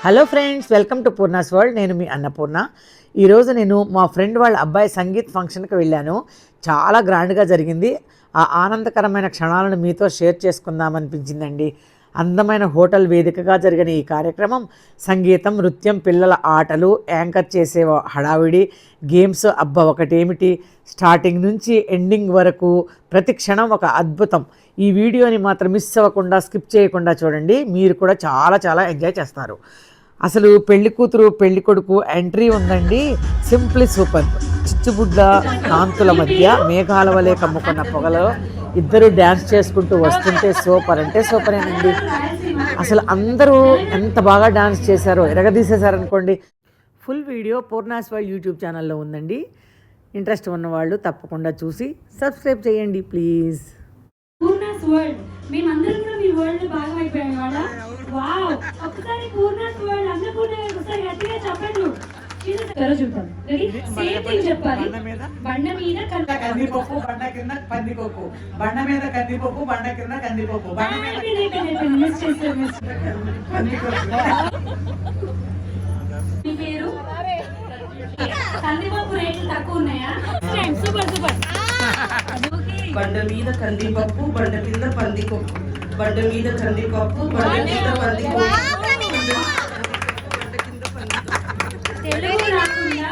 Hello friends, welcome to Poorna's world. నేను మీ అన్నపూర్ణ. ఈరోజు నేను మా ఫ్రెండ్ వాళ్ళ అబ్బాయి సంగీత్ ఫంక్షన్కి వెళ్ళాను. చాలా గ్రాండ్గా జరిగింది. ఆ ఆనందకరమైన క్షణాలను మీతో షేర్ చేసుకుందామనిపించిందండి. అందమైన హోటల్ వేదికగా జరిగిన ఈ కార్యక్రమం సంగీతం, నృత్యం, పిల్లల ఆటలు, యాంకర్ చేసే హడావిడి, గేమ్స్, ఒకటేమిటి, స్టార్టింగ్ నుంచి ఎండింగ్ వరకు ప్రతి క్షణం ఒక అద్భుతం. ఈ వీడియోని మాత్రం మిస్ అవ్వకుండా, స్కిప్ చేయకుండా చూడండి. మీరు కూడా చాలా చాలా ఎంజాయ్ చేస్తారు. అసలు పెళ్లి కూతురు పెళ్లి కొడుకు ఎంట్రీ ఉందండి. Simply super. చిచ్చుబుడ్ల కాంతుల మధ్య మేఘాల వలె కమ్ముకున్న పొగలో ఇద్దరు డ్యాన్స్ చేసుకుంటూ వస్తుంటే సూపర్ అంటే సూపరేనండి. అసలు అందరూ ఎంత బాగా డ్యాన్స్ చేశారో, ఎరగదీసేశారనుకోండి. Full video Purna's World YouTube ఛానల్లో ఉందండి. ఇంట్రెస్ట్ ఉన్నవాళ్ళు తప్పకుండా చూసి సబ్స్క్రైబ్ చేయండి ప్లీజ్. పూర్ణాస్ వరల్డ్ మేమందరం కూడా మీ వరల్డ్ భాగం అయిపోయాం వాళ్ళ. వావ్, ఒక్కసారి పూర్ణాస్ వరల్డ్ అన్నపూర్ణ ఒకసారి గట్టిగా చెప్పండి. చూద్దాం. సేమ్ థింగ్ చెప్పాలి. బండ మీద కందిపప్పు, బండ కింద పందిపప్పు, బండ మీద కందిపప్పు, బండ కింద కందిపప్పు, మీ పేరు కందిపప్పు రేట్లు తక్కువ ఉన్నాయా? Super super. బండ మీద కందిపప్పు, బండ కింద పందిపప్పు, బండ మీద కందిపప్పు, బండ కింద పందిపప్పు. తెలుగు రాకుండా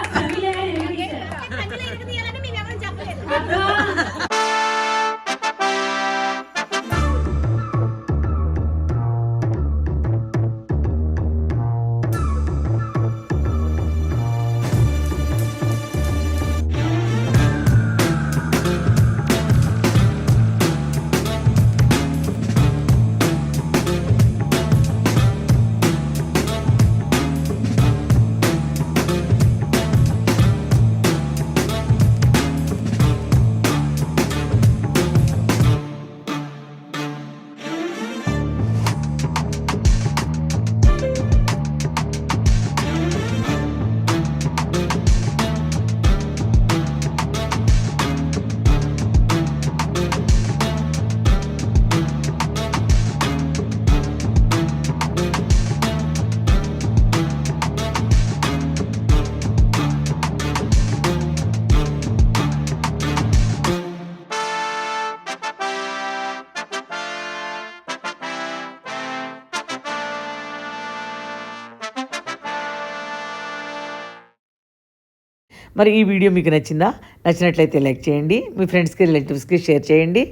మరి ఈ వీడియో మీకు నచ్చినట్లయితే లైక్ చేయండి. మీ ఫ్రెండ్స్కి, రిలేటివ్స్కి షేర్ చేయండి.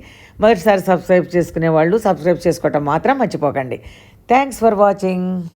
మొదటిసారి సబ్స్క్రైబ్ చేసుకునే వాళ్ళు సబ్స్క్రైబ్ చేసుకోవటం మాత్రం మర్చిపోకండి. Thanks for watching.